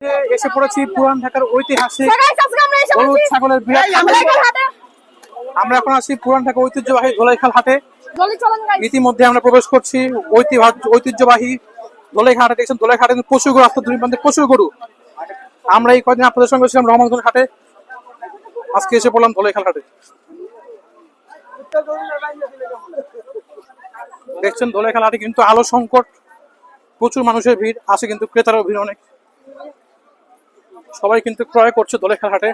আজকে এসে পড়েছি পুরান ঢাকার ঐতিহাসিক গরু ছাগলের বিরাট হাটে। আমরা এখন আছি পুরান ঢাকা ঐতিহ্যবাহী ধোলাইখাল হাটে। ইতিমধ্যে আমরা প্রবেশ করছি ঐতিহ্যবাহী ধোলাইখাল হাটে। দেখছেন ধোলাইখাল হাটে প্রচুর গরু, রাস্তার দুই প্রান্তে প্রচুর গরু। আমরা এই কদিন আপনাদের সঙ্গে ছিলাম রহমানগঞ্জ হাটে, আজকে এসে পড়লাম ধোলাইখাল হাটে। দেখছেন ধোলাইখাল হাটে কিন্তু আলো সংকট, প্রচুর মানুষের ভিড় আছে, কিন্তু ক্রেতারও ভিড় অনেক। সবাই কিন্তু ক্রয় করছে ধোলাইখাল হাটে।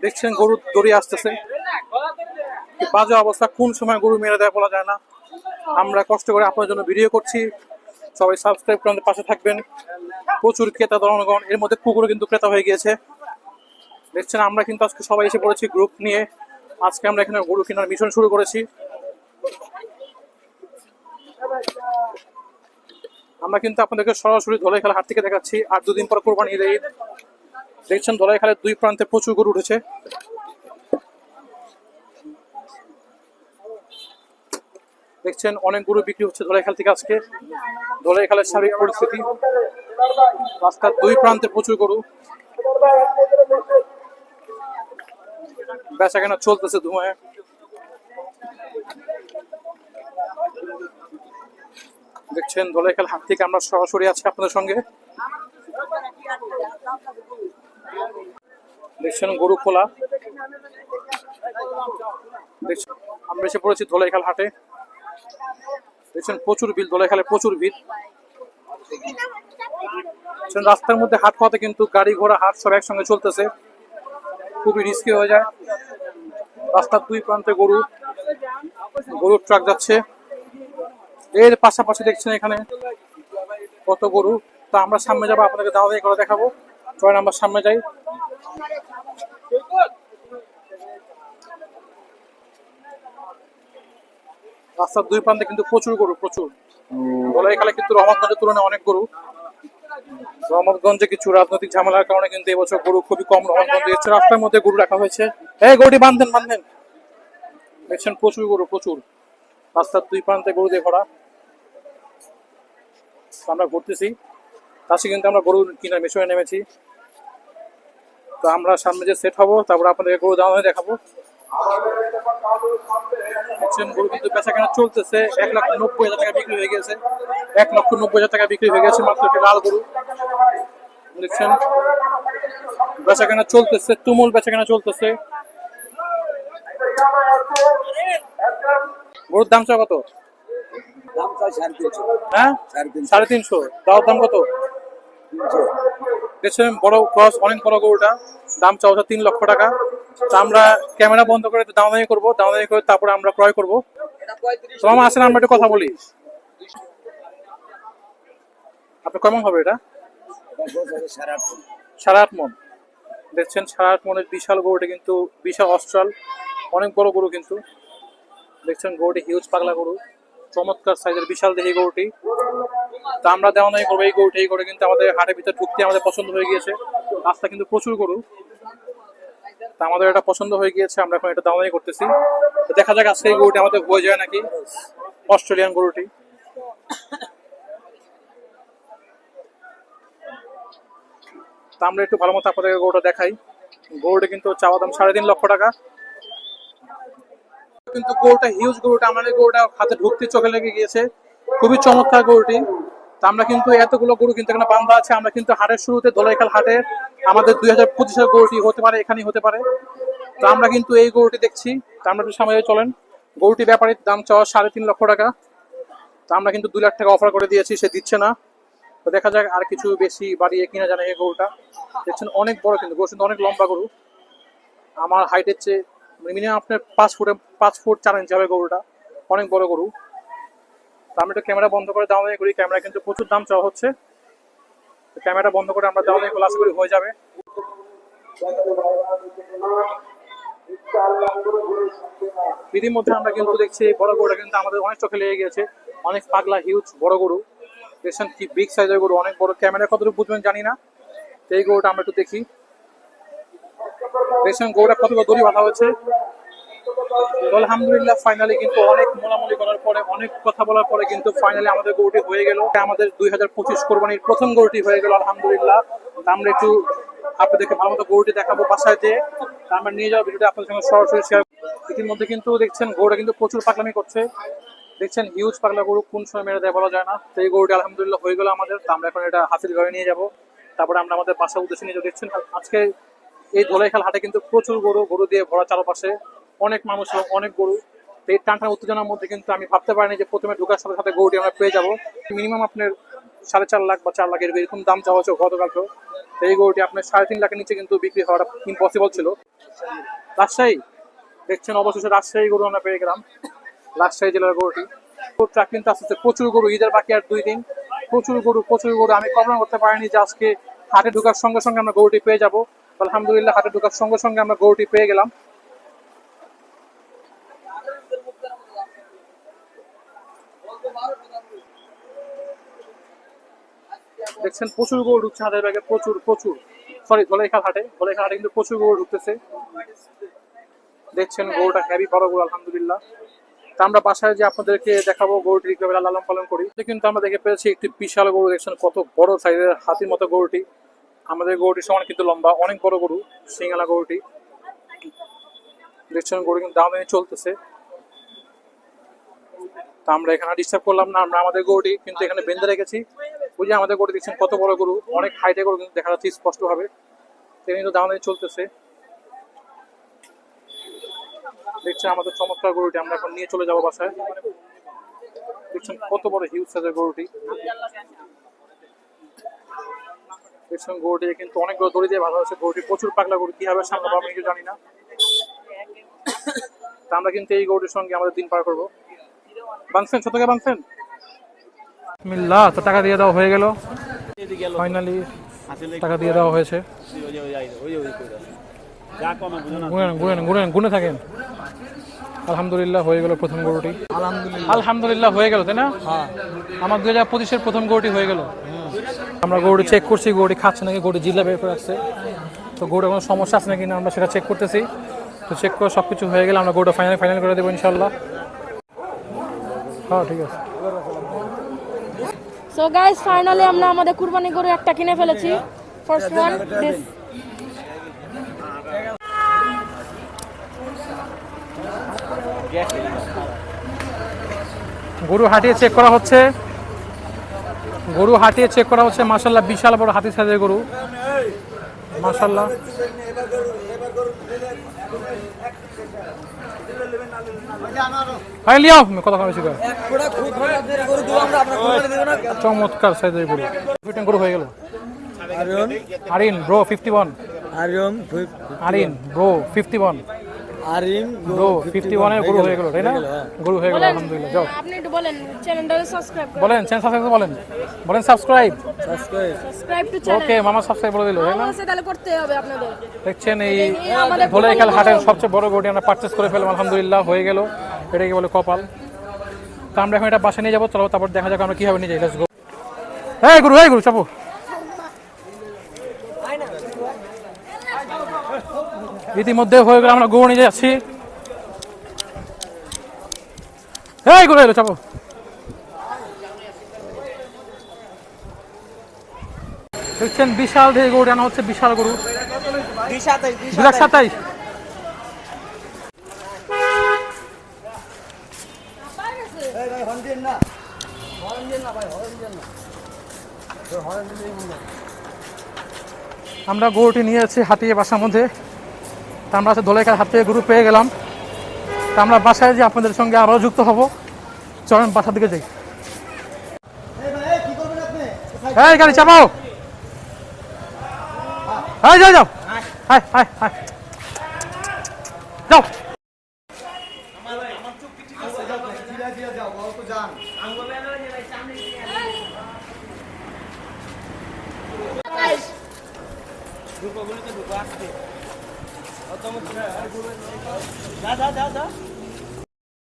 দেখছেন গরু দড়িয়ে আসতেছে, বাজে অবস্থা, কোন সময় গরু মেরে দেয় বলা যায় না। আমরা কষ্ট করে আপনার জন্য ভিডিও করছি, সবাই সাবস্ক্রাইব করে আমাদের পাশে থাকবেন। প্রচুর ক্রেতা জনগণ, এর মধ্যে কুকুরও কিন্তু ক্রেতা হয়ে গিয়েছে। দেখছেন আমরা কিন্তু আজকে সবাই এসে পড়েছি গ্রুপ নিয়ে। আজকে আমরা এখানে গরু কেনার মিশন শুরু করেছি। আমরা কিন্তু আপনাদেরকে সরাসরি ধোলাইখাল হাট থেকে দেখাচ্ছি। আর দুদিন পর কোরবানির ঈদ। দেখছেন ধোলাইখালের দুই প্রান্তে প্রচুর গরু উঠেছে। দেখছেন অনেক গরু বিক্রি হচ্ছে ধোলাইখাল থেকে আজকে। ধোলাইখালের স্বাভাবিক পরিস্থিতি, রাস্তার দুই প্রান্তে প্রচুর গরু, বেচাকেনা চলতেছে ধুমায়। দেখছেন ধোলাইখাল হাট থেকে আমরা সরাসরি আছি আপনাদের সঙ্গে। দেখছেন গরু খোলা। দেখছেন আমরা এসে পড়েছি ধোলাইখাল হাটে। দেখছেন প্রচুর ভিড়, ধোলাইখালে প্রচুর ভিড়। রাস্তার মধ্যে হাট খাওয়াতে কিন্তু গাড়ি ঘোড়া হাট সব একসঙ্গে চলতেছে, খুবই রিস্কি হয়ে যায়। রাস্তার দুই প্রান্তে গরুর ট্রাক যাচ্ছে। এর পাশাপাশি দেখছেন এখানে কত গরু। তা আমরা সামনে যাবো, আপনাদেরকে দাওয়াত করে দেখাবো। চলেন আমরা সামনে যাই। রাস্তার দুই প্রান্তে কিন্তু প্রচুর গরু, প্রচুর। ধোলাইখালে কিন্তু রহমতগঞ্জের তুলনায় অনেক গরু। রহমতগঞ্জে কিছু রাজনৈতিক ঝামেলার কারণে কিন্তু এবছর গরু খুবই কম রহমতগঞ্জে। রাস্তার মধ্যে গরু রাখা হয়েছে। এই গরুটি বাঁধেন। দেখছেন প্রচুর গরু, প্রচুর। রাস্তার দুই প্রান্তে গরু দিয়ে ভরা। আমরা ঘুরতেছি, তাছাড়া কিন্তু আমরা গরু কিনার মিশনে নেমেছি। তো আমরা সামনে যে সেট হবো, তারপর আপনাদের গরু দাম দেখাবো। দেখছেন গরু কিন্তু বেচাকেনা চলতেছে। 1,90,000 টাকা বিক্রি হয়ে গেছে। 1,90,000 টাকা বিক্রি হয়ে গেছে মাত্র একটি লাল গরু। দেখছেন বেচাকেনা চলতেছে, তুমুল বেচাকেনা চলতেছে। গরুর দাম কত? হ্যাঁ, 350। দাওয়ার দাম কত? দেখছেন বড় ক্রস, অনেক বড় গরুটা, দাম চাওয়া 3 লক্ষ টাকা। তা আমরা ক্যামেরা বন্ধ করে দামাদামি করবো, দামাদামি করে তারপরে আমরা ক্রয় করবো। তো আমার আসলে আমরা একটু কথা বলি। আপনার কেমন হবে এটা? 8.5 মন। দেখছেন 8.5 মনের বিশাল গরুটা, কিন্তু বিশাল অস্ট্রাল, অনেক বড় গরু কিন্তু। দেখছেন গরুটি হিউজ পাগলা গরু, চমৎকার সাইজের বিশাল দেহি গরুটি। তা আমরা দামাদামি করবো এই গরুটি। এই গরু কিন্তু আমাদের হাটের ভিতরে ঢুকতে আমাদের পছন্দ হয়ে গিয়েছে। রাস্তা কিন্তু প্রচুর গরু, তা আমাদের এটা পছন্দ হয়ে গিয়েছে। আমরা এখন এটা দামাদামি করতেছি। দেখা যাক আজকে এই গরুটি আমাদের হয়ে যায় নাকি, অস্ট্রেলিয়ান গরুটি। তা আমরা একটু ভালো মতো আপনাদের গরুটা দেখাই। গরুটা কিন্তু চাওয়া দাম 3.5 লক্ষ টাকা। কিন্তু গরুটা হিউজ, গরুটা আমাদের গরুটা হাতে ঢুকতে চোখে লেগে গিয়েছে, খুবই চমৎকার গরুটি। তা আমরা কিন্তু এতগুলো গরু কিন্তু এখানে বান্ধা আছে। আমরা কিন্তু হাটের শুরুতে ধোলাইখাল হাটে আমাদের 2025-এর গরুটি হতে পারে, এখানেই হতে পারে। তো আমরা কিন্তু এই গরুটি দেখছি। তা আমরা একটু সামনে চলেন। গরুটি ব্যাপারীর দাম চাওয়া 3.5 লক্ষ টাকা। তো আমরা কিন্তু 2 লাখ টাকা অফার করে দিয়েছি, সে দিচ্ছে না। তো দেখা যাক আর কিছু বেশি বাড়িয়ে কিনা জানে এই গরুটা। দেখছেন অনেক বড়, কিন্তু গরু কিন্তু অনেক লম্বা গরু, আমার হাইটের চেয়ে মিনিমাম আপনার 5 ফুট 4 ইঞ্চি হবে গরুটা, অনেক বড় গরু। তো আমি একটু ক্যামেরা বন্ধ করে দামাদামি করি। ক্যামেরা কিন্তু প্রচুর দাম চাওয়া হচ্ছে। ক্যামেরা বন্ধ করে আমরা দামাদামি করলে আশা করি হয়ে যাবে। ইতিমধ্যে আমরা কিন্তু দেখছি বড় গরুটা কিন্তু আমাদের অনেক চোখে লেগে গিয়েছে, অনেক পাগলা হিউজ বড় গরু। দেখছেন কি বিগ সাইজের গরু, অনেক বড়। ক্যামেরা কতটুকু বুঝবেন জানি না। এই গরুটা আমরা একটু দেখি। দেখছেন গরুটা কতগুলো দড়ি বাঁধা হয়েছে। তো আলহামদুলিল্লাহ ফাইনালি কিন্তু অনেক মোলামুলি করার পরে, অনেক কথা বলার পরে কিন্তু ফাইনালি আমাদের গরুটি হয়ে গেল। আমাদের 2025 কোরবানির প্রথম গরুটি হয়ে গেল আলহামদুলিল্লাহ। আমরা একটু আপনাদেরকে ভালো মতো গরুটি দেখাবো বাসায় যেয়ে। আমরা নিয়ে যাওয়া ভিডিওটা আপনাদের সঙ্গে সরাসরি শেয়ার। ইতিমধ্যে কিন্তু দেখছেন গরুটা কিন্তু প্রচুর পাগলামি করছে। দেখছেন হিউজ পাগলা গরু, কোন সময় মেরে দেয় বলা যায় না। তো এই গরুটি আলহামদুলিল্লাহ হয়ে গেল আমাদের। তো আমরা এখন এটা হাসির ঘরে নিয়ে যাবো, তারপরে আমরা আমাদের বাসার উদ্দেশ্যে নিয়ে যাবো। দেখছেন আজকে এই ধোলাইখাল হাটে কিন্তু প্রচুর গরু দিয়ে ভরা, চারপাশে অনেক মানুষ এবং অনেক গরু। তো এই টানটান উত্তেজনার মধ্যে কিন্তু আমি ভাবতে পারিনি যে প্রথমে ঢোকার সাথে সাথে গরুটি আমরা পেয়ে যাবো। মিনিমাম আপনার 4.5 লাখ বা 4 লাখ এরকম দাম চাওয়া হচ্ছে গতকালকেও। তো এই গরুটি আপনার 3.5 লাখের নিচে কিন্তু বিক্রি হওয়াটা ইম্পসিবল ছিল। রাজশাহী, দেখছেন অবশেষে রাজশাহী গরু আমরা পেয়ে গেলাম, রাজশাহী জেলার গরুটি। ট্রাক কিন্তু আসছে প্রচুর গরু, ঈদের বাকি আর 2 দিন। প্রচুর গরু। আমি কল্পনা করতে পারিনি যে আজকে হাটে ঢোকার সঙ্গে সঙ্গে আমরা গরুটি পেয়ে যাবো। আলহামদুলিল্লাহ হাটে ঢোকার সঙ্গে সঙ্গে আমরা গরুটি পেয়ে গেলাম। দেখছেন প্রচুর গরু ঢুকছে হাটের ব্যাগে, প্রচুর সরি ধোলাইখাল হাটে কিন্তু প্রচুর গরু ঢুকতেছে। দেখছেন গরুটা হেভি বড় গরু আলহামদুলিল্লাহ। তা আমরা বাসায় যে আপনাদেরকে দেখাবো গরুটি কিভাবে লালন পালন করি। কিন্তু আমরা দেখে পেয়েছি একটি বিশাল গরু। দেখছেন কত বড় সাইজের, হাতির মতো গরুটি। আমাদের গরুটির সমান কিন্তু লম্বা, অনেক বড় গরু, সিঙ্গালা গরুটি। দেখছেন গরু কিন্তু দাম নিয়ে চলতেছে। তা আমরা এখানে ডিস্টার্ব করলাম না, আমরা আমাদের গরুটি কিন্তু এখানে বেঁধে রেখেছি। ওই যে আমাদের গরু দেখছেন কত বড় গরু, অনেক হাইটে গরু কিন্তু দেখা যাচ্ছে স্পষ্ট ভাবে। কিন্তু দাম নিয়ে চলতেছে। দেখছেন আমাদের চমৎকার গরুটি, আমরা এখন নিয়ে চলে যাবো বাসায়। দেখছেন কত বড় হিউজ সাইজের গরুটি। দেখছেন গরুটি কিন্তু অনেকগুলো দড়ি দিয়ে ভালো আছে। গরুটি প্রচুর পাগলা গরু, কিভাবে সামলাবো আমি কিছু জানি না। তা আমরা কিন্তু এই গরুটির সঙ্গে আমাদের দিন পার করবো। বাংছেন শতকে বাংছেন মিল্লা। তো টাকা দিয়ে দেওয়া হয়ে গেল, ফাইনালি টাকা দিয়ে দেওয়া হয়েছে। গুনে থাকেন। আলহামদুলিল্লাহ হয়ে গেল প্রথম গরুটি। আলহামদুলিল্লাহ হয়ে গেল, তাই না? আমার 2025-এর প্রথম গরুটি হয়ে গেল। আমরা গরুটি চেক করছি, গরুটি খাচ্ছে নাকি, গরুটি জিলা বের করে আসছে। তো গরুটা কোনো সমস্যা আছে নাকি না আমরা সেটা চেক করতেছি। তো চেক করে সবকিছু হয়ে গেলে আমরা গরুটা ফাইনাল করে দেবো ইনশাল্লাহ। হ্যাঁ ঠিক আছে। সো গাইস ফাইনালি আমরা আমাদের কুরবানি গরু একটা কিনে ফেলেছি। First one this. গরু হাঁটিয়ে চেক করা হচ্ছে, মাশাআল্লাহ বিশাল বড় হাতি সাইজের গরু মাশাআল্লাহ। কথা বেশি করে চমৎকার সাইজের গরু। গরু হয়ে গেল Arin bro 51। Arin bro 51 bro 51 এর গরু হয়ে গেল, তাই না? গরু হয়ে গেল আলহামদুলিল্লাহ। যাও আপনি একটু বলেন চ্যানেলটাকে সাবস্ক্রাইব করুন। বলেন চ্যানেল সাবস্ক্রাইব বলেন সাবস্ক্রাইব টু চ্যানেল। ওকে মামা সাবস্ক্রাইব করে দিল, তাই না? তাহলে করতে হবে আপনাদের। দেখছেন এই ধোলাইখাল হাটের সবচেয়ে বড় গরুটি আমরা পারচেস করে ফেললাম আলহামদুলিল্লাহ, হয়ে গেল। এটাকে বলে কপাল। তা আমরা এখন এটা বাসায় নিয়ে যাবো, চলো তারপর দেখা যাক আমরা কিভাবে নিয়ে যাই। Let's go. এই গরু চাপো। ইতিমধ্যে হয়ে গেল, আমরা গরু নিয়ে যাচ্ছি। এই গরু এলো, চাপো। দেখছেন বিশাল ধীরে গরু আনা হচ্ছে, বিশাল গরু 2,27,000। আমরা গরুটি নিয়ে যাচ্ছি হাটিয়ে বাসার মধ্যে। তা আমরা ধোলাইখাল হাট থেকে গরু পেয়ে গেলাম। তা আমরা বাসায় যে আপনাদের সঙ্গে আবারও যুক্ত হব। চলেন বাসার দিকে যাই। এই গাড়ি চাপাও। যাও যাও যাও।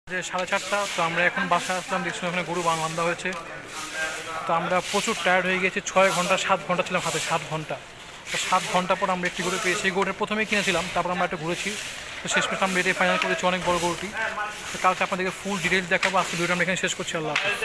যে 4:30, তো আমরা এখন বাসায় আসলাম। দেখছিলাম এখানে গরু বাঁধা হয়েছে। তো আমরা প্রচুর টায়ার্ড হয়ে গেছি। 6 ঘন্টা 7 ঘন্টা ছিলাম হাতে, 7 ঘন্টা। তো 7 ঘন্টা পর আমরা একটি গরু পেয়েছি। এই গরুটা প্রথমেই কিনেছিলাম, তারপর আমরা একটা ঘুরেছি, তো শেষ পর্যন্ত আমরা এটাই ফাইনাল করেছি, অনেক বড় গরুটি। তো কালকে আপনাদেরকে ফুল ডিটেলস দেখাবো। আজকে ভিডিওটা আমরা এখানে শেষ করছি। আল্লাহ হাফেজ।